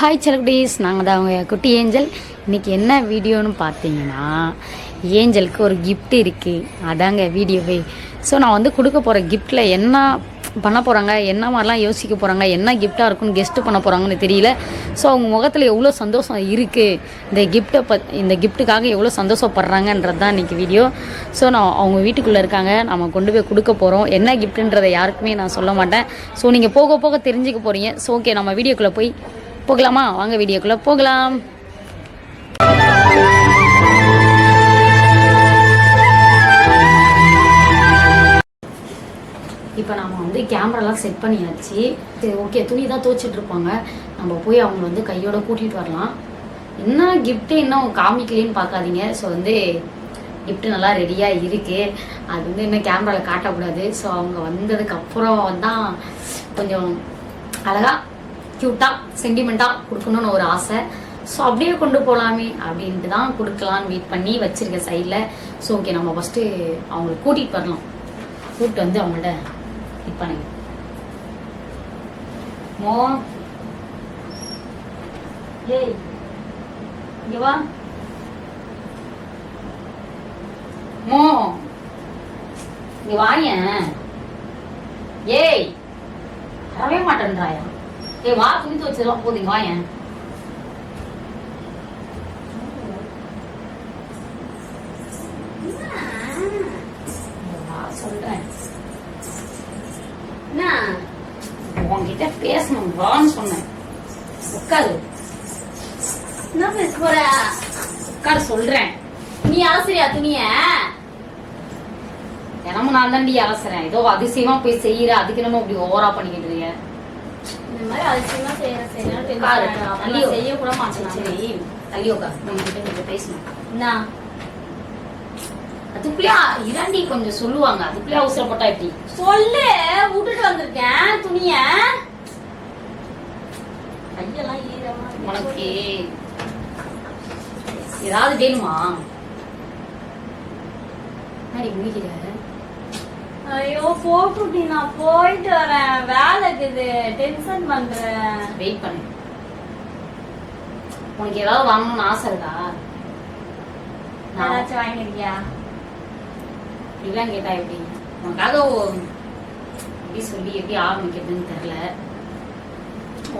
Hi செலகுடீஸ், நாங்கள் தான் அவங்க குட்டி ஏஞ்சல். இன்றைக்கி என்ன வீடியோன்னு பார்த்தீங்கன்னா, ஏஞ்சலுக்கு ஒரு கிஃப்ட் இருக்குது, அதாங்க வீடியோவே. ஸோ நான் வந்து கொடுக்க போகிற கிஃப்டில் என்ன பண்ண போகிறாங்க, என்ன மாதிரிலாம் யோசிக்க போகிறாங்க, என்ன கிஃப்டாக இருக்குன்னு கெஸ்ட்டு பண்ண போகிறாங்கன்னு தெரியல. ஸோ அவங்க முகத்தில் எவ்வளோ சந்தோஷம் இருக்குது, இந்த கிஃப்ட்டுக்காக எவ்வளோ சந்தோஷப்படுறாங்கன்றது தான் இன்றைக்கி வீடியோ. ஸோ நான் அவங்க வீட்டுக்குள்ளே இருக்காங்க, நம்ம கொண்டு போய் கொடுக்க போகிறோம். என்ன கிஃப்ட்டுன்றதை யாருக்குமே நான் சொல்ல மாட்டேன். ஸோ நீங்கள் போக போக தெரிஞ்சுக்க போகிறீங்க. ஸோ ஓகே, நம்ம வீடியோக்குள்ளே போகலாமா? வாங்க வீடியோக்குள்ளே போகலாம். இப்போ நம்ம வந்து கேமராலாம் செட் பண்ணியாச்சு. சரி ஓகே, துணி தான் துவைச்சிட்ருப்பாங்க, நம்ம போய் அவங்க வந்து கையோட கூட்டிகிட்டு வரலாம். என்ன கிஃப்ட்டு இன்னும் காமிக்கலேன்னு பார்க்காதீங்க. ஸோ வந்து கிஃப்ட்டு நல்லா ரெடியாக இருக்குது, அது வந்து இன்னும் கேமராவில் காட்டக்கூடாது. ஸோ அவங்க வந்ததுக்கப்புறம் தான் கொஞ்சம் அழகாக க்யூட்டாக சென்டிமெண்ட்டாக கொடுக்கணுன்னு ஒரு ஆசை. ஸோ அப்படியே கொண்டு போகலாமே அப்படின்ட்டு தான் கொடுக்கலான்னு வெயிட் பண்ணி வச்சுருக்கேன் சைடில். ஸோ ஓகே, நம்ம ஃபஸ்ட்டு அவங்களை கூட்டிகிட்டு வரலாம். கூப்பிட்டு வந்து அவங்கள்ட்ட இது பண்ணுங்க. மோ ஏய் இங்கே வா. மோ இங்கே வாயேன். ஏய் வரவே மாட்டேன்றாயா? ஏய் வா, துணி துவச்சதெல்லாம் போதுங்க, வாயேன். சொல்றேன் உன்கிட்ட பேசணும் வான்னு சொன்னேன். உட்காரு. என்ன பேச போற? உட்காரு சொல்றேன். நீ அலசரியா துணிய? தினமும் நான் தாண்டி அலசுறேன். ஏதோ அதிசயமா போய் செய்யற, அதுக்கு நம்ம இப்படி ஓவரா பண்ணிக்கிட்டு இருக்க. இந்த மாதிரி அதிசயமா செய்யணும் செய்ய கூட மாட்டேன். சரி தள்ளி உட்காரு, நம்ம கிட்ட கொஞ்சம் பேசணும். என்ன அதுக்குள்ளே இரண்டி கொஞ்சம் சொல்லுவாங்க, அதுக்குள்ளே அவசரப்பட்டா எப்படி சொல்லு? விட்டுட்டு வந்திருக்கேன் துணிய. கையெல்லாம் ஈரமா. உனக்கு ஏதாவது வேணுமா? என்னடி முடிக்கிற? ஐயோ போட்டு, நான் போயிட்டு வரேன், வேலை இருக்குது, டென்ஷன் பண்றேன். வெயிட் பண்ணு. உனக்கு ஏதாவது வாங்கணும்னு ஆசை இருக்கா? ஏதாச்சும் வாங்கிருக்கியா? இப்படிலாம் கேட்டா எப்படி? உனக்காக எப்படி சொல்லி எப்படி ஆரம்பிக்கிறதுன்னு தெரியல.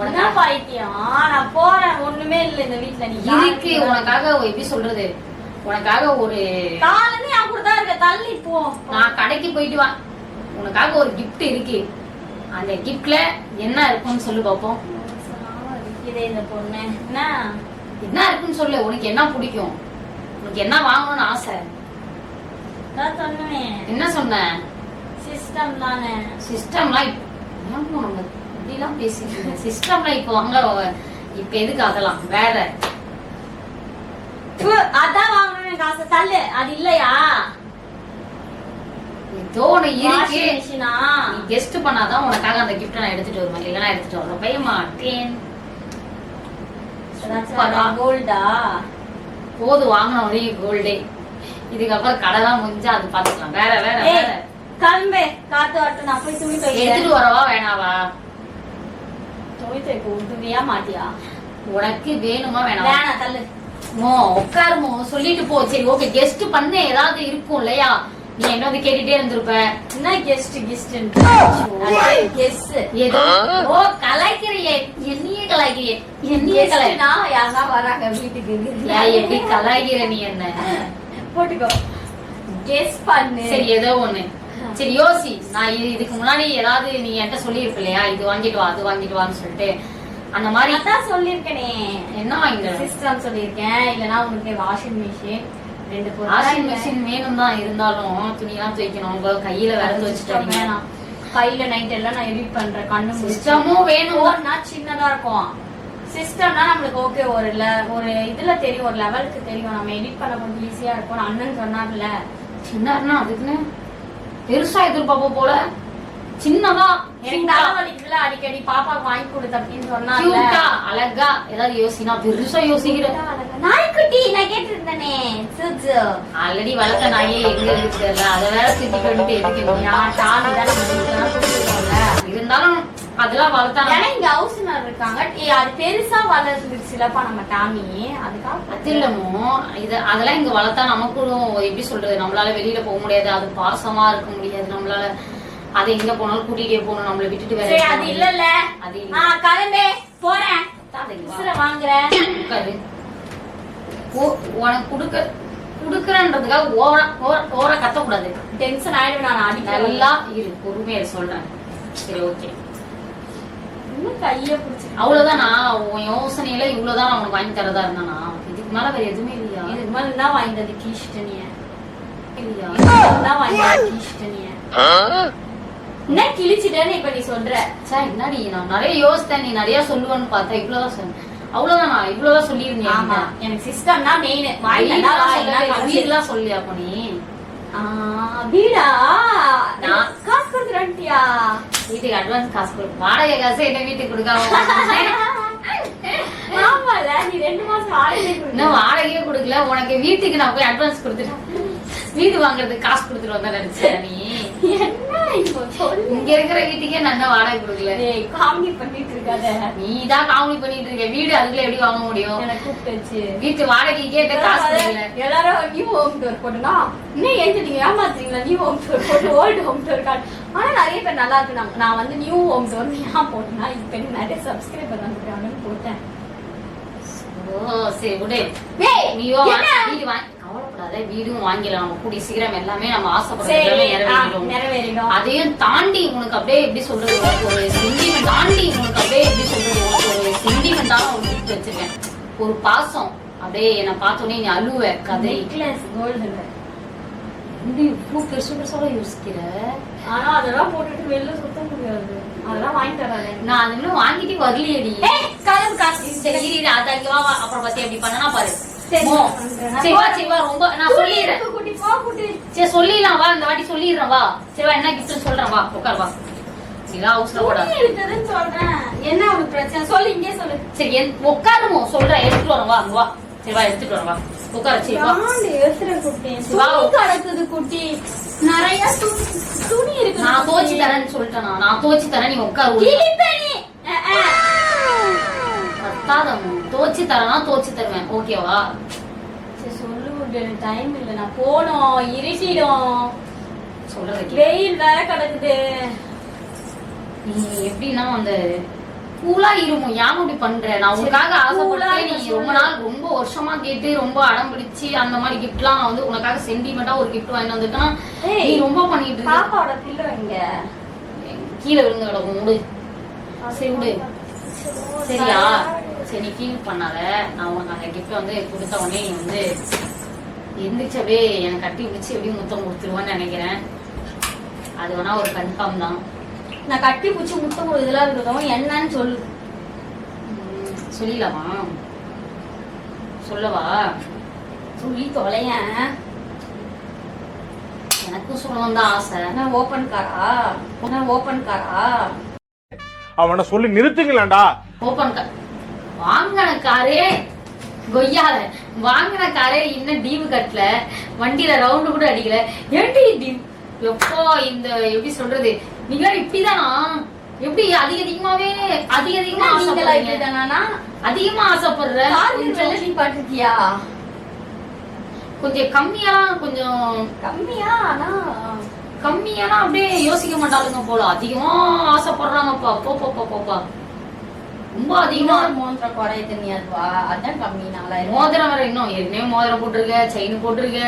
உனக்கா பைத்தியம்? நான் போறேன், ஒண்ணுமே இல்ல இந்த வீட்டுல. நீ இருக்கு உனக்காக எப்படி சொல்றது, உனக்காக ஒரு காலனே அப்படிதான் இருக்க. தள்ளி போ. நான் கடைக்கு போயிட்டு வா, உனக்காக ஒரு கிஃப்ட் இருக்கு. அந்த கிஃப்ட்ல என்ன இருக்குன்னு சொல்லு பாப்போம். இந்த பொண்ணு என்ன இருக்குன்னு சொல்லு. உனக்கு என்ன பிடிக்கும், உனக்கு என்ன வாங்கணும்னு ஆசை? என்ன சொன்ன? சிஸ்டம் தானே. சிஸ்டம்லாம் நம்ம இப்படிலாம் பேசிட்டு சிஸ்டம்லாம் இப்போ வாங்க, இப்ப எதுக்கு அதெல்லாம் வேற? அதான் வாங்கணும் காசு. தள்ளு. அது இல்லையா? ஏதோ ஒண்ணு இருக்கு. நீ கெஸ்ட் பண்ணாதான் உனக்காக அந்த கிஃப்ட் நான் எடுத்துட்டு வருவேன், இல்லைன்னா எடுத்துட்டு வர பயமாட்டேன். கோல்டா? போது வாங்கின ஒரே கோல்டே. இதுக்கப்புறம் கடை தான் முடிஞ்சா அது பாத்துக்கலாம். வேற வேற வேற கிளம்பு. காத்து வரட்டும், நான் போய் துணி எடுத்துட்டு வரவா வேணாவா? துணி துவைக்க உடுவியா மாட்டியா? உனக்கு வேணுமா வேணாமா? வேணாம், தள்ளு. மோ உட்காருமோ, சொல்லிட்டு போ. சரி ஓகே, கெஸ்ட் பண்ண ஏதாவது இருக்கும் இல்லையா? நீ என்ன வந்து கேட்டுட்டே இருந்திருப்ப. என்ன கெஸ்ட் கெஸ்ட் ஏதோ ஓ கலாய்க்கிறியே, என்னையே கலாய்க்கிறியே. என்னையே கலாய்னா யாரா வராங்க வீட்டுக்கு. எப்படி கலாய்க்கிற நீ? என்ன போட்டுக்கோ, கெஸ் பண்ணு. சரி ஏதோ ஒண்ணு. சரி யோசி. நான் இதுக்கு முன்னாடி ஏதாவது நீ என்கிட்ட சொல்லியிருப்ப இல்லையா, இது வாங்கிட்டு வா அது வாங்கிட்டு வான்னு சொல்லிட்டு. அந்த மாதிரி அதான் சொல்லிருக்கேனே. என்ன வாங்கிட்டு? சிஸ்டம் சொல்லிருக்கேன். இல்லன்னா உனக்கு வாஷிங் மிஷின், 2 பொருள். வாஷிங் மிஷின் வேணும் தான், இருந்தாலும் துணியெல்லாம் துவைக்கணும். உங்க கையில விரந்து வச்சுட்டு வேணாம். கையில நைட் எல்லாம் நான் எடிட் பண்றேன். கண்ணு சிஸ்டமும் வேணும். சின்னதா இருக்கும் சிஸ்டம்னா நம்மளுக்கு ஓகே. ஒரு இதுல தெரியும், ஒரு லெவலுக்கு தெரியும், நம்ம எடிட் பண்ண கொஞ்சம் ஈஸியா இருக்கும். அண்ணன் சொன்னார்ல சின்னன்னா அதுக்குன்னு பெருசா எதிர்பார்ப்போம் போல. சின்னதா எனக்கு தலைவலிக்குதுல, அடிக்கடி பாப்பாக்கு வாங்கி கொடுத்த அப்படின்னு சொன்னாங்க. அழகா ஏதாவது யோசினா பெருசா யோசிக்கிற. நாய்க்குட்டி நான் கேட்டிருந்தேனே, ஆல்ரெடி வளர்த்த நாயே எங்க இருக்குல்ல, அதை வேற திட்டி கொண்டு எதுக்கு இருந்தாலும் அதெல்லாம் வளர்த்தாங்க. ஏன்னா இங்க ஹவுஸ் ஓனர் இருக்காங்க. அது பெருசா வளர்ந்துருச்சுலப்பா நம்ம டாமி, அதுக்காக அது இல்லமோ இது அதெல்லாம் இங்க வளர்த்தா நமக்கும் எப்படி சொல்றது, நம்மளால வெளியில போக முடியாது, அது பாசமா இருக்க முடியாது நம்மளால. அதை எங்க போனாலும் கூட்டிட்டே போகணும், நம்மள விட்டுட்டு வேற. அது இல்லல்ல, அது கிளம்பே போறேன் வாங்குறேன். உனக்கு குடுக்கறன்றதுக்காக ஓவரா கத்தக்கூடாது, டென்ஷன் ஆயிடும். நான் அடி நல்லா இரு, பொறுமையா சொல்றேன். சரி ஓகே, கைய பிடிச்சி அவ்வளவுதான். நான் உன் யோசனையில இவ்வளவுதான் நான் உனக்கு வாங்கி தரதா இருந்தானா? இதுக்கு மேல வேற எதுவுமே இல்லையா? இதுக்கு மேல என்ன வாங்கினது? கீஷ்டனிய இல்லையா? என்ன வாங்கினது? கீஷ்டனிய என்ன கிழிச்சிட்டேன்னு இப்ப நீ சொல்ற? சார் என்னடி, நான் நிறைய யோசித்தேன், நீ நிறைய சொல்லுவேன்னு பார்த்தேன். இவ்வளவுதான் சொன்னேன், அவ்வளவுதான். நான் இவ்வளவுதான் சொல்லியிருந்தேன். ஆமா, எனக்கு சிஸ்டம் தான் மெயின். வீடுலாம் சொல்லியா? அப்ப நீ வீடா காசு கொடுக்குறேன்ட்டியா? வீட்டுக்கு அட்வான்ஸ் காசு கொடு, வாடகை காசு என்ன வீட்டுக்கு கொடுக்காம? ஆமால, நீ 2 மாசம் வாடகை இன்னும் வாடகையே கொடுக்கல. உனக்கு வீட்டுக்கு நான் போய் அட்வான்ஸ் கொடுத்துட்டேன், வீடு வாங்குறதுக்கு காசு கொடுத்துட்டு வந்தா நினைச்சேன் நீ. என்ன இப்போ சொல்லு? இங்க இருக்கிற வீட்டுக்கே நான் வாடகை கொடுக்கல. காமெடி பண்ணிட்டு இருக்காத, நீதான் காமெடி பண்ணிட்டு இருக்க. வீடு அதுக்குள்ள எப்படி வாங்க முடியும்? எனக்கு கூப்பிட்டு வீட்டு வாடகைக்கே காசு கொடுக்கல. எல்லாரும் நியூ ஹோம் டோர் போட்டுனா இன்னும் ஏத்துட்டீங்க, ஏமாத்துறீங்களா? நியூ ஹோம் டோர் போட்டு ஓல்டு ஹோம் டோர் கார்டு. ஆனா நிறைய பேர் நல்லா இருக்கு. நான் வந்து நியூ ஹோம் டோர் ஏன் போட்டேன்னா, இப்ப நிறைய சப்ஸ்கிரைபர் வந்துருக்காங்கன்னு போட்டேன். ஓ சரி விடு. நீயோ வீடு வாங்கி கவலைப்படாத, வீடும் வாங்கிடலாம். நம்ம கூடிய சீக்கிரம் எல்லாமே நம்ம ஆசைப்படுறோம் நிறைவேறிடும். அதையும் தாண்டி உனக்கு அப்படியே எப்படி சொல்றது, ஒரு சென்டிமெண்ட் தாண்டி உனக்கு அப்படியே எப்படி சொல்றது, ஒரு சென்டிமெண்டான ஒரு கிஃப்ட் வச்சிருக்கேன். ஒரு பாசம் அப்படியே என்ன பார்த்தோன்னே நீ அழுவ. கதை கோல்டு இவ்வளவு பெருசு பெருசாக யோசிக்கிற. ஆனா அதெல்லாம் போட்டுட்டு வெளில சுத்த முடியாது. அதெல்லாம் வாங்கி தராது. நான் அது இன்னும் வாங்கிட்டு வரலையடி. சரி அது அங்க வா, அப்புறம் பத்தி அப்படி பண்ணனா பாரு. ரொம்ப நான் சொல்லிடுறேன். சரி சொல்லிடலாம் வா, இந்த வாட்டி சொல்லிடுறேன் வா. சரிவா, என்ன கிஃப்ட் சொல்றேன் வா, உட்கார் வா. சொல்றேன், என்ன உனக்கு பிரச்சனை சொல்லு, இங்கே சொல்லு. சரி உட்காருமோ சொல்றேன், எடுத்துட்டு வரேன் வா. வா சரி வா, எடுத்துட்டு வரேன் வா, உட்கார. சரி வா, கிடக்குது குட்டி, நிறைய துணி இருக்கு. நான் துவச்சு தரேன்னு சொல்லிட்டேன். நான் துவச்சு தரேன், நீ உட்காரு. துவச்சு தரேன்னா துவச்சு தருவேன், ஓகேவா? சரி சொல்லு, டைம் இல்ல, நான் போனோம், இருட்டிடும். சொல்றது வெயில் வேற கிடக்குது. நீ எப்படின்னா அந்த கூலா இருமோ, ஏன் இப்படி பண்ற? நான் உனக்காக ஆசைப்பட்டு நீ ரொம்ப வருஷமா கேட்டு ரொம்ப அடம் பிடிச்சு அந்த மாதிரி கிஃப்ட் எல்லாம் வந்து உனக்காக சென்டிமெண்டா ஒரு கிஃப்ட் வாங்கி வந்துட்டேன்னா நீ ரொம்ப பண்ணிட்டு இருக்க. பாப்பாவோட பிள்ளை இங்க கீழே விழுந்து கிடக்கும், விடு. சரி விடு, சரியா? சரி நீ ஃபீல் பண்ணாத. நான் உனக்கு அந்த கிஃப்ட் வந்து கொடுத்த உடனே நீ வந்து எந்திரிச்சவே எனக்கு கட்டி பிடிச்சி எப்படியும் முத்தம் கொடுத்துருவான்னு நினைக்கிறேன். அது வேணா ஒரு கன்ஃபார்ம் தான். நான் கட்டி பிடிச்சி முத்தம் இதெல்லாம் இருக்கிறதும் என்னன்னு சொல்லு. சொல்லிடலாமா? சொல்லவா? சொல்லி தொலைய. எனக்கும் சொல்லணும் தான் ஆசை. நான் ஓபன் காரா அவனை சொல்லி நிறுத்துங்களா? ஓபன் கார் வாங்கின காரே கொய்யால வாங்கின காரே இன்னும் டீவு கட்டல, வண்டியில ரவுண்டு கூட அடிக்கல. ஏன்டி எப்போ இந்த எப்படி சொல்றது, நீங்க இப்படிதானா? எப்படி அதிகமா அதிகமா ஆசைப்படுற? பாட்டுக்கியா கொஞ்சம் கம்மியானா அப்படியே யோசிக்க மாட்டாளுங்க போல. அதிகமா ஆசைப்படுறாங்கப்பா. போப்பா ரொம்ப அதிகமா. மோதிரம் குறையுது நீ, அதுவா? அதான் கம்மி. 4000 மோதிரம் வர இன்னும் ஏற்கனவே மோதிரம் போட்டிருக்க, செயின் போட்டிருக்க,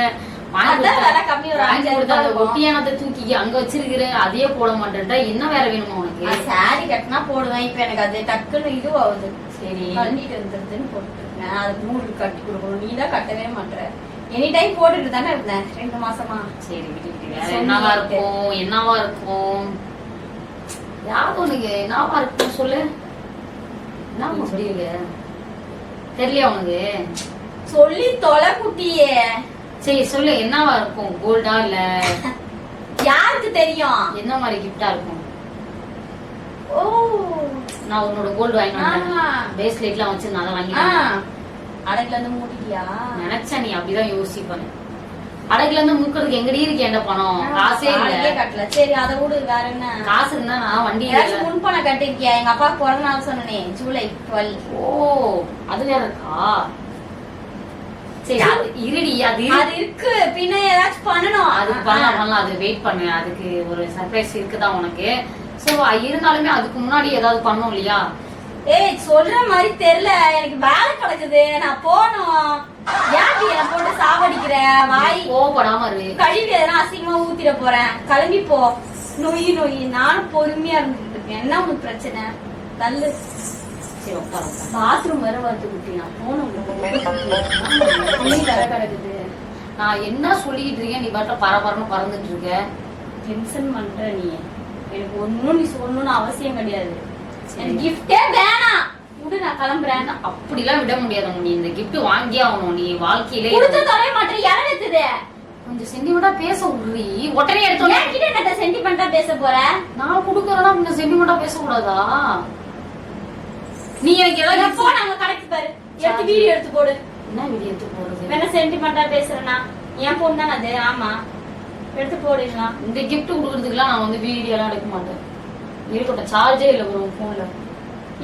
ஒட்டியானத்தை தூக்கி அங்க வச்சிருக்கிற, அதையே போட மாட்டேன்டா. என்ன வேற வேணுமா உனக்கு? சாரி கட்டினா போடுவேன். இப்ப எனக்கு அது டக்குன்னு இது ஆகுது. சரி கண்டிட்டு இருந்துருதுன்னு போட்டுருக்கேன். அது 3 கட்டி கொடுக்கணும். நீ தான் கட்டவே மாட்டேற. எனி டைம் போட்டுட்டு தானே இருந்தேன் 2 மாசமா. சரி என்னவா இருக்கும் யாரும் உனக்கு என்னவா இருக்கும் சொல்லு. என்ன முடியல தெரியலையா உனக்கு? சொல்லி தொலை குட்டியே. சரி சொல்லு, என்னவா இருக்கும்? கோல்டா இல்ல யாருக்கு தெரியும் என்ன மாதிரி கிஃப்டா இருக்கும்? ஓ நான் உன்னோட கோல்டு வாங்கினேன், பிரேஸ்லெட்லாம் வச்சு நான் வாங்கினேன். அடகுல இருந்து மூடிட்டியா? நினைச்சேன் நீ அப்படிதான் யோசிப்பேன். அடகுல இருந்து மூக்கிறதுக்கு எங்கடி இருக்கு என்கிட்ட பணம்? காசே இல்ல. கட்டல. சரி அதை விடு, வேற என்ன? காசு இருந்தா நான் வண்டி முன்பணம் கட்டிருக்கியா? எங்க அப்பா பிறந்த நாள் சொன்னே, ஜூலை 12. ஓ அது வேற இருக்கா? சரி அது இருடி, அது இருக்கு. பின்ன ஏதாச்சும் பண்ணணும். அது பண்ணலாம், அது வெயிட் பண்ணு. அதுக்கு ஒரு சர்ப்ரைஸ் இருக்குதான் உனக்கு. சோ இருந்தாலுமே அதுக்கு முன்னாடி ஏதாவது பண்ணும் இல்லையா? ஏய் சொல்ற மாதிரி தெரியல, எனக்கு வேலை கிடக்குது, நான் போகணும். ஏன்டி என்ன போட்டு சாவடிக்கிற? வாய் கோவப்படாம இரு. கழுவி எதனா அசிங்கமா ஊத்திட போறேன். கிளம்பி போ. நொய் நானும் பொறுமையா இருந்துட்டு இருக்கேன். என்ன உனக்கு பிரச்சனை? தள்ளு. சரி உட்கார. பாத்ரூம் வேற வந்து குட்டி, நான் போகணும். வேற கிடக்குது. நான் என்ன சொல்லிட்டு இருக்கேன், நீ பாட்ட பரபரன்னு பறந்துட்டு இருக்க. டென்ஷன் பண்ற நீ. எனக்கு ஒன்னும் நீ சொல்லணும்னு அவசியம் கிடையாது. எனக்கு கிஃப்டே வேணாம், விடு, நான் கிளம்புறேன். அப்படிலாம் விட முடியாது. நீ இந்த கிஃப்ட் வாங்கியே ஆகணும். நீ வாழ்க்கையிலே கொடுத்து தொலைய மாட்டேன். இறங்குது. கொஞ்சம் சென்டிமெண்டா பேச விடுறி. உடனே எடுத்து என்கிட்ட என்ன சென்டிமெண்டா பேச போற? நான் கொடுக்கறேன்னா கொஞ்சம் சென்டிமெண்டா பேசக்கூடாதா? நீ எனக்கு ஏதாவது போ, நாங்க கடைக்கு பாரு, எடுத்து வீடியோ எடுத்து போடு. என்ன வீடியோ எடுத்து போடுறது? என்ன சென்டிமெண்டா பேசுறேன்னா என் பொண்ணு தானே அது. ஆமா, எடுத்து போடுங்களா? இந்த கிஃப்ட் கொடுக்கறதுக்குலாம் நான் வந்து வீடியோ எல்லாம் எடுக்க மாட்டேன். இருக்கட்டும், சார்ஜே இல்ல ப்ரோ போன்ல.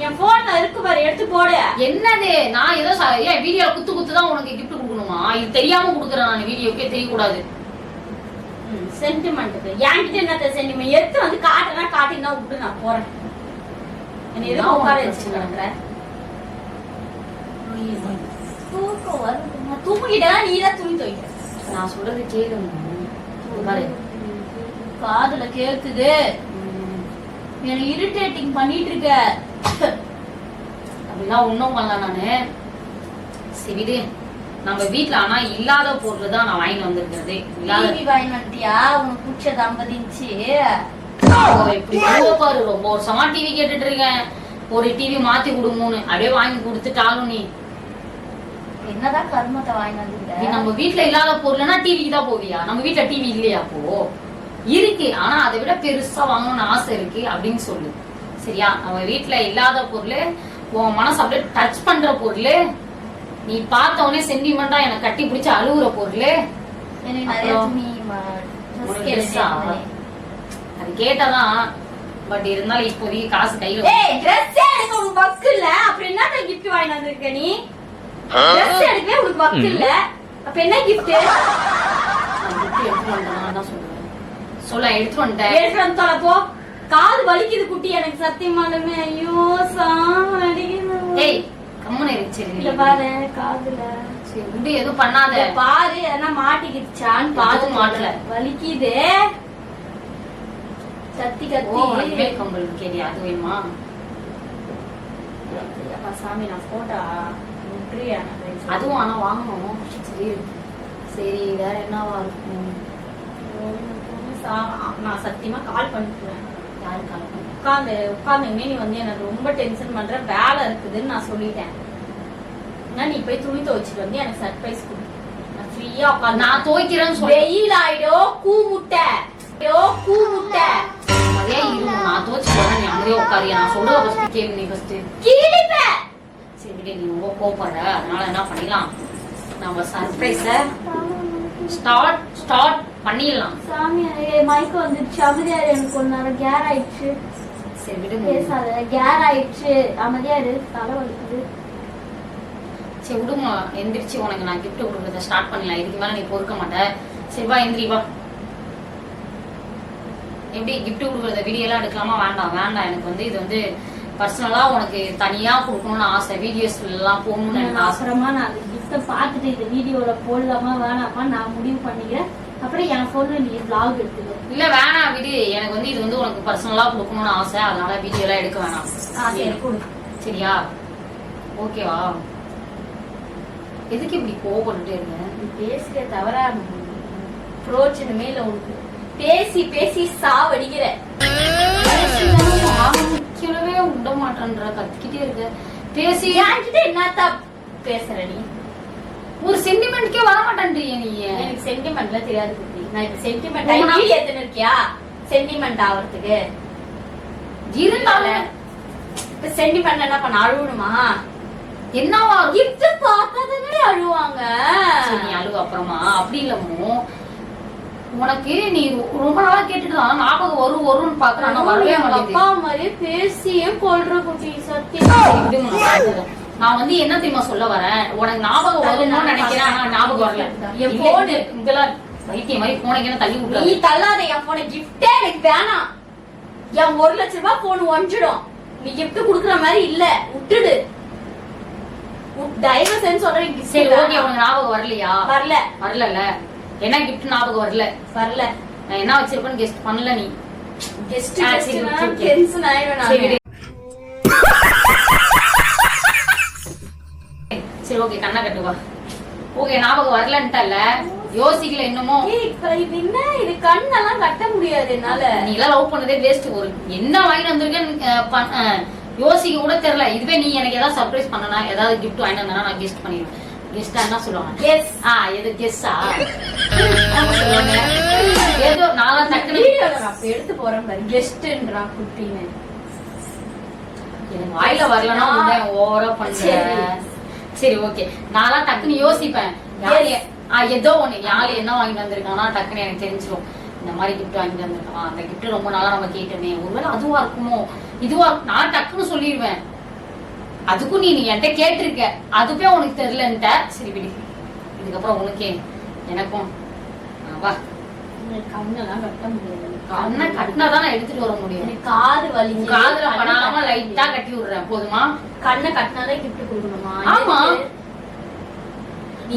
என் போன்ல இருக்கு பாரு, எடுத்து போடு. என்னது? நான் ஏதோ ஏன் வீடியோ குத்து தான் உனக்கு கிஃப்ட் கொடுக்கணுமா? இது தெரியாம கொடுக்குறேன் நான். வீடியோக்கே தெரியக்கூடாது. சென்டிமெண்ட் என்கிட்ட என்ன சென்டிமெண்ட்? எடுத்து வந்து காட்டுனா காட்டினா விட்டு நான் போறேன். என்ன எதுவும் உட்கார வச்சுக்கிறேன். தூக்கம் வருது. நான் தூங்கிட்டா நீ தான் துணி துவைக்கிற. நான் சொல்றது கேளுங்க. காதுல கேக்குது. என்ன இரிட்டேட்டிங் பண்ணிட்டு இருக்க. அப்படின்னா ஒன்னும் பண்ணல நானு. சரி நம்ம வீட்டுல ஆனா இல்லாத பொருள் தான் நான் வாங்கி வந்திருக்கிறது. டிவி வாங்கி வந்துட்டியா? உனக்கு பிடிச்சது 50 இன்ச்சு. எப்படி பாரு, ரொம்ப வருஷமா டிவி கேட்டுட்டு இருக்கேன். ஒரு டிவி மாத்தி கொடுங்கன்னு அப்படியே வாங்கி கொடுத்துட்டாலும் நீ என்னதான் கர்மத்தை வாங்கி வந்துருக்க? நீ நம்ம வீட்டுல இல்லாத பொருள்னா டிவிக்கு தான் போவியா? நம்ம வீட்டுல டிவி இல்லையா? அப்போ இருக்கு, ஆனா அதை விட பெருசா வாங்கணும்னு ஆசை இருக்கு அப்படின்னு சொல்லு. சரியா? நம்ம வீட்டுல இல்லாத பொருள், உன் மனசு அப்படியே டச் பண்ற பொருள், நீ பார்த்த உடனே சென்டிமெண்டா எனக்கு கட்டி பிடிச்ச அழுகுற பொருள், அது கேட்டாதான். பட் இருந்தாலும் இப்போதைக்கு காசு கையில. வக்கு இல்ல, அப்புறம் என்ன கிஃப்ட் வாங்கி வந்திருக்க நீ? ட்ரெஸ் எடுக்கவே உனக்கு வக்கு இல்ல, அப்ப என்ன கிஃப்ட்? சொல்ல எடுத்து வந்துட்டேன். எடுத்து வந்து தொலை போ. காது வலிக்குது குட்டி, எனக்கு சத்தியமாலுமே. ஐயோ சாமி. ஏய் கம்மனே இருந்துச்சு பாரு காதுல. சரி குட்டி எதுவும் பண்ணாத. பாரு என்ன மாட்டிக்கிச்சான்னு பாத்து. மாட்டல, வலிக்குது. சத்தி கத்தி கம்பல் கேட்டியா? அது வேணுமா? சாமி நான் போட்டா அதுவும் ஆனா வாங்கணும். சரி சரி, வேற என்னவா இருக்கும்? நான் சத்தியமா கால் பண்ணிட்டுருவேன். யாரு கால் பண்ண? உட்காந்துமே நீ வந்து எனக்கு ரொம்ப டென்ஷன் பண்ற, வேலை இருக்குதுன்னு நான் சொல்லிட்டேன். நீ போய் துணி துவைச்சிட்டு வந்து எனக்கு சர்ப்ரைஸ் கொடு. நான் ஃப்ரீயா உட்காந்து நான் துவைக்கிறேன்னு சொல்லி வெயில் ஆயிடோ கூ முட்டை அதே இரு. நான் துவைச்சு போறேன், நீ அங்கேயே உட்காரியா? நான் சொல்றத ஃபர்ஸ்ட் கேளு. நீ ஃபர்ஸ்ட் கீழிப்ப. சரி நீ ரொம்ப கோபப்படுற, அதனால என்ன பண்ணிடலாம், நம்ம சர்ப்ரைஸ ஸ்டார்ட் பண்ணிடலாம். சாமி மைக்கு வந்துருச்சு. அமைதியாரு, எனக்கு ஒரு நேரம் கேர் ஆயிடுச்சு. சரி விடு, பேசாத. கேர் ஆயிடுச்சு, அமைதியாரு, தலை வலிக்குது. சரி விடுமா, எந்திரிச்சு உனக்கு நான் கிஃப்ட் கொடுக்கறத ஸ்டார்ட் பண்ணலாம். இதுக்கு மேல நீ பொறுக்க மாட்டேன். சரி வா, எந்திரி வா. எப்படி கிஃப்ட் கொடுக்கறத வீடியோ எல்லாம் எடுக்கலாமா? வேண்டாம் வேண்டாம், எனக்கு வந்து இது வந்து பர்சனலா உனக்கு தனியா கொடுக்கணும்னு ஆசை. வீடியோஸ் எல்லாம் போகணும்னு எனக்கு ஆசை. அப்புறமா நான் கிஃப்ட பாத்துட்டு இந்த வீடியோல போடலாமா வேணாமா நான் முடிவு பண்ணிக்கிறேன். அப்புறம் என் போன்ல நீ vlog எடுத்துக்க. இல்ல வேணாம் விடு, எனக்கு வந்து இது வந்து உனக்கு பர்சனலா கொடுக்கணும்னு ஆசை, அதனால வீடியோ எல்லாம் எடுக்க வேணாம். சரி கொடு. சரியா? ஓகேவா? எதுக்கு இப்படி கோவப்பட்டுட்டே இருக்க? நீ பேசுற தவறா புரோச்சனமே இல்ல உனக்கு. பேசி பேசி சாவடிக்கிற. ஆரம்பிக்கவே விட மாட்டேன்ற, கத்திக்கிட்டே இருக்க. பேசி என்கிட்ட என்னத்தா பேசுற நீ? ஒரு சென்டிமெண்ட்கே வர மாட்டேன்றிய நீ. எனக்கு சென்டிமெண்ட்ல தெரியாது குட்டி. நான் இப்ப சென்டிமெண்ட் வீடியோ எடுத்துன்னு இருக்கியா? சென்டிமெண்ட் ஆவறதுக்கு இருந்தாலும் இப்ப சென்டிமெண்ட் என்ன பண்ண? அழுவணுமா? என்னவா gift பார்த்தாதானே அழுவாங்க. சரி, நீ அழுவ அப்புறமா. அப்படி இல்லமோ உனக்கு நீ ரொம்ப நாளா கேட்டுட்டு ஞாபகம் வரும்னு பாக்குறேன். ஆனா வரவே மாட்டேங்குது. அப்பா மாதிரியே பேசியே கொள்ற குட்டி சத்தியம். நான் வந்து என்ன தெரியுமா சொல்ல வரேன், உனக்கு ஞாபகம் வரும்னு நினைக்கிறேன். ஆனா ஞாபகம் வரல. என் போன் இதெல்லாம் வைத்திய மாதிரி போனீங்கன்னு தள்ளி விட்டு நீ தள்ளாத. என் போன கிஃப்டே எனக்கு வேணாம். என் 1 லட்சம் ரூபாய் போன் ஒஞ்சிடும். நீ கிஃப்ட் குடுக்குற மாதிரி இல்ல, விட்டுடு. தயவு செஞ்சு சொல்றேன். சரி ஓகே, உனக்கு ஞாபகம் வரலையா? வரல. வரல. என்ன கிஃப்ட் ஞாபகம் வரல? வரல. நான் என்ன வச்சிருப்பேன்னு கெஸ்ட் பண்ணல. நீ கெஸ்ட் டென்ஷன் ஆயிடுவேன். சரி ஓகே, கண்ணா கட்டுவா. ஓகே, ஞாபகம் வரலன்ட்டல, யோசிக்கல இன்னமும். என்ன இது, கண்ணெல்லாம் கட்ட முடியாது என்னால. நீ எல்லாம் லவ் பண்ணதே வேஸ்ட். ஒரு என்ன வாங்கிட்டு வந்திருக்கேன்னு யோசிக்க கூட தெரியல. இதுவே நீ எனக்கு ஏதாவது சர்ப்ரைஸ் பண்ணனா, ஏதாவது கிஃப்ட் வாங்கிட்டு வந்தா நான் கெஸ்ட் பண்ணிடுவேன். கெஸ்டா என்ன சொல்லுவாங்க? கெஸ். எது கெஸ்ஸா? ஏதோ நான் டக்குனு எடுத்து போறேன் பாரு, கெஸ்ட்ன்றா குட்டின்னு. எனக்கு வாயில வரலன்னா ஓவரா பண்றேன். சரி ஓகே, நான் டக்குன்னு யோசிப்பேன். ஏதோ ஒண்ணு யாரு என்ன வாங்கிட்டு வந்திருக்கானா டக்குன்னு எனக்கு தெரிஞ்சிடும். இந்த மாதிரி கிஃப்ட் வாங்கிட்டு வந்திருக்கான், அந்த கிஃப்ட் ரொம்ப நாளா நம்ம கேட்டோமே, ஒருவேளை அதுவா இருக்குமோ இதுவா, நான் டக்குன்னு சொல்லிடுவேன். அதுக்கும் நீ என்கிட்ட கேட்டிருக்க, அதுவே உனக்கு தெரியலன்ட்ட. சரி விடு, இதுக்கப்புறம் உனக்கே எனக்கும் வா. கண்ணெல்லாம் கட்ட முடியாது. கண்ணை கட்டினாதான் நான் எடுத்துட்டு வர முடியும். காது வலி, காதுல படாம லைட்டா கட்டி விடுறேன் போதுமா? கண்ணை கட்டினாதான் கிஃப்ட் கொடுக்கணுமா? ஆமா.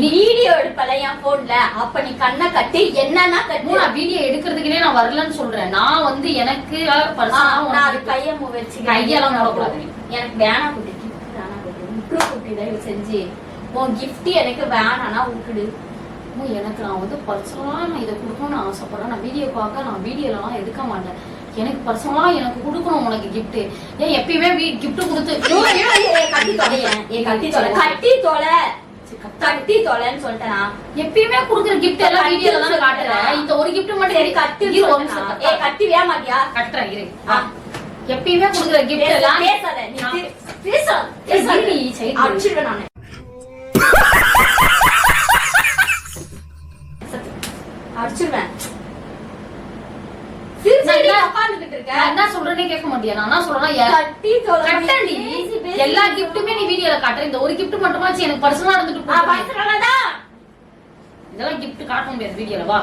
நீ வீடியோ எடுப்பல என் போன்ல, அப்ப நீ கண்ணை கட்டி என்னன்னா கட்டி. நான் வீடியோ எடுக்கிறதுக்குனே நான் வரலன்னு சொல்றேன். நான் வந்து எனக்கு கைய வச்சு கையெல்லாம் மூடக்கூடாது. எனக்கு வேணாம் குட்டி, கிஃப்ட் வேணாம் குட்டி, விட்டுரு குட்டி. தயவு செஞ்சு உன் கிஃப்ட் எனக்கு வேணாம்னா விட்டுடு. எனக்கு நான் வந்து பர்சனலா நான் இதை கொடுக்கணும்னு ஆசைப்படுறேன். நான் வீடியோ பார்க்க, நான் வீடியோலாம் எடுக்க மாட்டேன். எனக்கு பர்சனலா எனக்கு கொடுக்கணும் உனக்கு கிஃப்ட். ஏன் எப்பயுமே கிஃப்ட் கொடுத்து கட்டி தொலையேன், கட்டி தொலை, கட்டி தொலைன்னு சொல்லிட்டேன். எப்பயுமே குடுக்குற கிஃப்ட் எல்லாம் வீடியோல தான் காட்டுறேன். இந்த ஒரு கிஃப்ட் மட்டும் கட்டி கட்டிவே மாட்டியா? கட்டுறேன் இரு. எப்பயுமே குடுக்குற கிஃப்ட் எல்லாம் பேசாத, நீ பேச அடிச்சிடுவேன் நானு. அடிச்சிடுவேன். என்ன சொல்றேன்னே கேட்க மாட்டியா? நான் என்ன சொல்றேன், எல்லா கிஃப்ட்டுமே நீ வீடியோல காட்டுற, இந்த ஒரு கிஃப்ட் மட்டுமாச்சு எனக்கு பர்சனலா இருந்துட்டு இதெல்லாம் கிஃப்ட் காட்ட முடியாது வீடியோல. வா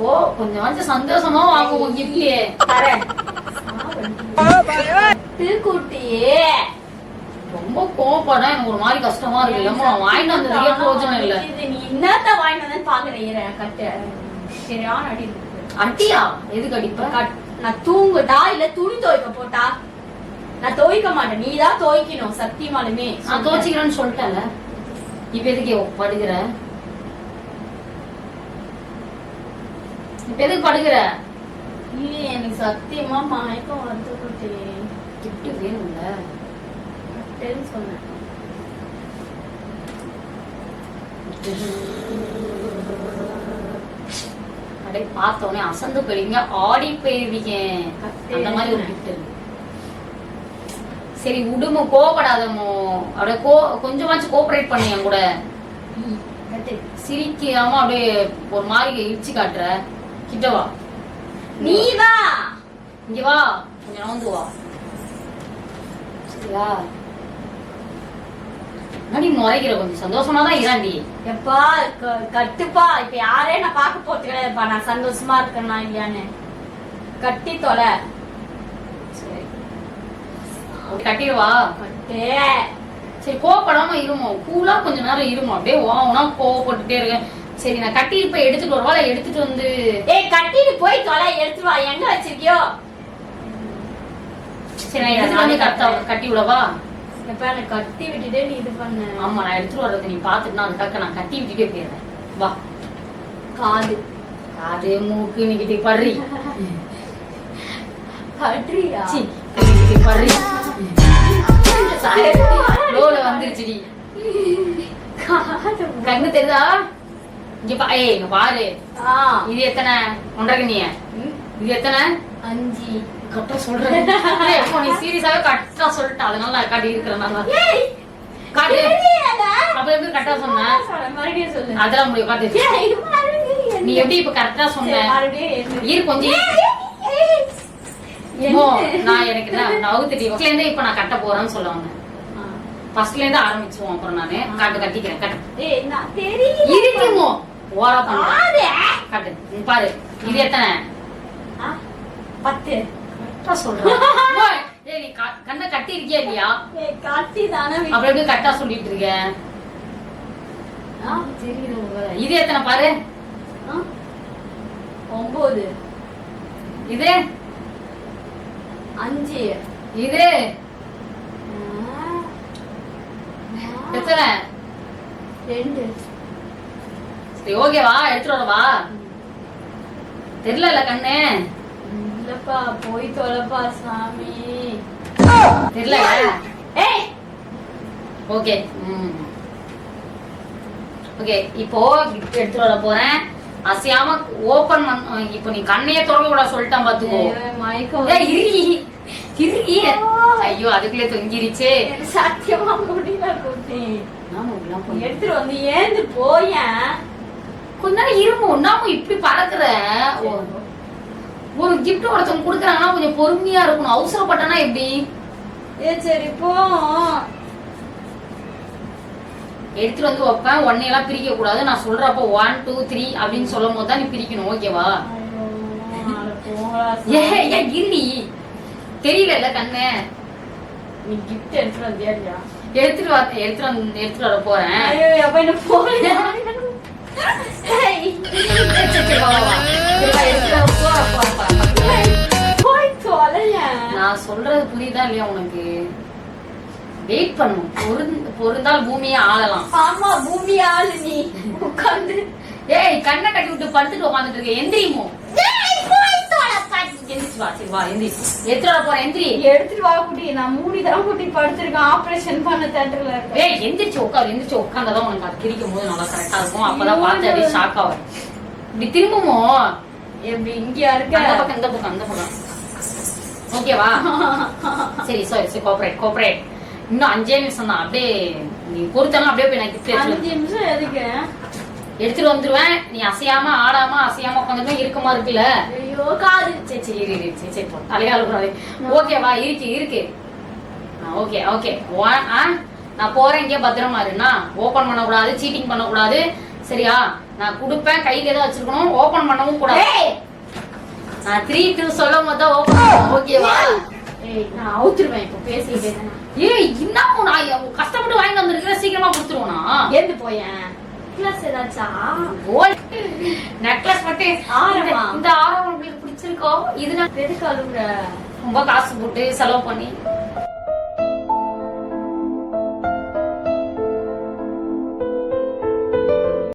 ஓ, கொஞ்சம் சந்தோஷமா வாங்குவோம் கிஃப்ட். குட்டியே ரொம்ப கோவப்பட எனக்கு ஒரு மாதிரி கஷ்டமா இருக்கு. இல்லம்மா வாங்கிட்டு வந்ததுக்கே பிரோஜனம் இல்ல. நீ என்னத்த வாங்கிட்டு வந்தேன்னு பாக்குறேன். கட்டு சரியான அடி இருக்கு. அட்டியா? எதுக்கு அடிப்ப? நான் தூங்குட்டா இல்ல துணி துவைக்க போட்டா? நான் துவைக்க மாட்டேன், நீதான் துவைக்கணும். சத்தியமாலுமே நான் துவைச்சிக்கிறேன்னு சொல்லிட்டேன்ல, இப்ப எதுக்கு படுகிற? இப்ப எதுக்கு படுகிற? இல்ல எனக்கு சத்தியமா மயக்கம் வந்து குட்டி. கிஃப்ட் வேணும்ல சொன்னேன். அப்படியே பார்த்தோன்னே அசந்து போயிருவீங்க, ஆடி போயிருவீங்க. அந்த மாதிரி ஒரு கிஃப்ட். சரி விடுமோ, கோவப்படாதமோ. அப்படியே கொஞ்சமாச்சும் கோஆபரேட் பண்ணி என் கூட. சிரிக்காம அப்படியே ஒரு மாதிரி இடிச்சு காட்டுற. கிட்டவா, நீ வா, இங்க வா, கொஞ்சம் நோந்து வா. சரியா? நடி முறைக்கிற, கொஞ்சம் சந்தோஷமா தான் இராண்டி. எப்பா கட்டுப்பா. இப்ப யாரே நான் பாக்க போறது கிடையாதுப்பா, நான் சந்தோஷமா இருக்கேன்னா இல்லையான்னு. கட்டி தொலை. சரி கட்டிடுவா. கட்டு. சரி கோவப்படாம இருமோ, கூலா கொஞ்ச நேரம் இருமோ. அப்படியே ஓவனா கோவப்பட்டுட்டே இருக்கேன். சரி நான் கட்டி இப்ப எடுத்துட்டு வருவா, எடுத்துட்டு வந்து கட்டிட்டு போய் தொலை, எடுத்துட்டு வா. எங்க வச்சிருக்கியோ? சரி நான் எடுத்துட்டு வந்து கட்டி விடவா? எப்ப எனக்கு கட்டி விட்டுட்டே நீ இது பண்ண. ஆமா, நான் எடுத்துட்டு வர்றது நீ பாத்துட்டு அதுக்காக நான் கட்டி விட்டுட்டே போயிடுறேன். வா. காது காது மூக்கு நீக்கிட்டு படுறி படுறியா? படுறி லோல வந்துருச்சுடி. கண்ணு தெரியுதா? இங்க பாரு. இது எத்தனை? 1.5 கண்ணிய. இது எத்தனை? 5. கரெக்டா சொல்றேன். நீ சீரியஸாவே கரெக்டா சொல்லிட்ட, அதனால நான் காட்டி இருக்கிறேன். காட்டு. தெரியல. அப்ப எப்படி கரெக்டா சொன்ன? மறுபடியும் சொல்லு. அதெல்லாம் முடியும் காட்டு. ஏய், மறுபடியும் நீ என்ன? எப்படி இப்ப கரெக்டா சொன்ன? சரி, மறுபடியும் என்ன? இரு கொஞ்சம் என்ன? ஓ, நான் எனக்கு நான் வகுத்துட்டி ஃபர்ஸ்ட்ல இருந்தே இப்ப நான் கட்ட போறேன்னு சொல்ல வந்தேன். ஃபர்ஸ்ட்ல இருந்து ஆரம்பிச்சுவோம். அப்புறம் நானு காட்டு கட்டிக்கிறேன். கட்டு. ஏய், நான் தெரியல. இருக்குமோ ஓரா பண்ண ஆறு. காட்டு. நீ பாரு இது எத்தனை? 10. கரெக்டா சொல்றேன். ஓய், ஏய் நீ கண்ணை கட்டி இருக்கியா இல்லையா? ஏய், காட்டி தானே அப்புறம் எப்படி கரெக்டா சொல்லிட்டு இருக்க? தெரியுது. இது எத்தனை பாரு? 9. இது 5. இது எத்தனை? 2. சரி ஓகேவா, எடுத்துட்டு வரவா? தெரியல கண்ணு, இல்லப்பா, போய் தொலைப்பா சாமி. தெரியல. ஏய், ஓகே ஓகே, இப்போ gift எடுத்துட்டு வர போறேன். அசையாம ஓபன் பண்ண. இப்போ நீ கண்ணையே திறக்க கூட சொல்லிட்டான் பாத்துக்கோ. மயக்கம். ஏய், இரு இரு. ஐயோ அதுக்குள்ளே தொங்கிருச்சே. எனக்கு சத்தியமா முடியல குட்டி. நாம இப்படிலாம் போய் எடுத்துட்டு வந்து ஏந்து போயேன். கொஞ்ச நேரம் இருமோ, நாம இப்படி பறக்குற. ஒரு கிஃப்ட் ஒருத்தவங்க குடுக்கறாங்கன்னா கொஞ்சம் பொறுமையா இருக்கணும். அவசரப்பட்டனா எப்படி? சரி போ. எடுத்துட்டு வந்து வைப்பேன். ஒன்னே எல்லாம் பிரிக்க கூடாது. நான் சொல்றப்போ 1 2 3 அப்படின்னு சொல்லும் போது தான் நீ பிரிக்கணும். ஓகேவா? ஏன் கிண்டி தெரியல கண்ணு. நீ கிஃப்ட் எடுத்துட்டு வந்தியா இல்லையா? எடுத்துட்டு வர போறேன். ஐயோ அப்ப என்ன போகல. போய் தொலைய. நான் சொல்றது புரியுதா இல்லையா உனக்கு? வெயிட் பண்ணும். பொருந்தால் பூமியை ஆளலாம். ஆமா, பூமி ஆளு நீ. உட்காந்து ஏய், கண்ணை கட்டி விட்டு படுத்துட்டு உட்காந்துட்டு இருக்க. எந்திரிமோ. எந்திரிச்சு வா. சரி வா, எந்திரிச்சு எடுத்துட்டு வர போறேன். எந்திரி. எடுத்துட்டு வா குட்டி. நான் மூடிதான் குட்டி படுத்திருக்கேன். ஆபரேஷன் பண்ண தேட்டர்ல இருக்கேன். ஏய், எந்திரிச்சு உட்காந்தாதான் உனக்கு அது கிரிக்கும் போது நல்லா கரெக்டா இருக்கும். அப்பதான் பார்த்து அப்படியே ஷாக் ஆகும். இப்படி திரும்புமோ. எப்படி இங்கயா இருக்க? அந்த பக்கம் அந்த பக்கம். ஓகேவா? சரி சரி கோஆபரேட். இன்னும் 5 நிமிஷம் தான். அப்படியே நீ பொறுத்தனா அப்படியே போய் நான் கிஃப்ட் 5 நிமிஷம் எதுக்கு? எடுத்துட்டு வந்துருவேன். நீ அசையாம ஆடாம உட்காந்துமே இருக்கமா இருக்குல்ல. ஐயோ காது. சரி போ. தலையால கூடாது. ஓகேவா? இருக்கு. ஓகே. நான் போறேன். இங்கே பத்திரமா இருன்னா. ஓபன் பண்ண கூடாது, சீட்டிங் பண்ண கூடாது. சரியா? நான் குடுப்பேன். கையில ஏதோ வச்சிருக்கணும். ஓபன் பண்ணவும் கூடாது. நான் 3 2 சொல்லும் போது தான் ஓபன். ஓகேவா? ஏய், நான் அவுத்துருவேன். இப்ப பேசிக்கிட்டே தானே. ஏய், இன்னும் நான் கஷ்டப்பட்டு வாங்கி வந்திருக்கேன். சீக்கிரமா கொடுத்துருவோனா? ஏந்து போயேன். கிளாஸ் ஏதாச்சா? நெக்லஸ் மட்டும் ஆரமா? இந்த ஆரம் உங்களுக்கு பிடிச்சிருக்கோ? இது நான் எதுக்கு அழுகுற? ரொம்ப காசு போட்டு செலவு பண்ணி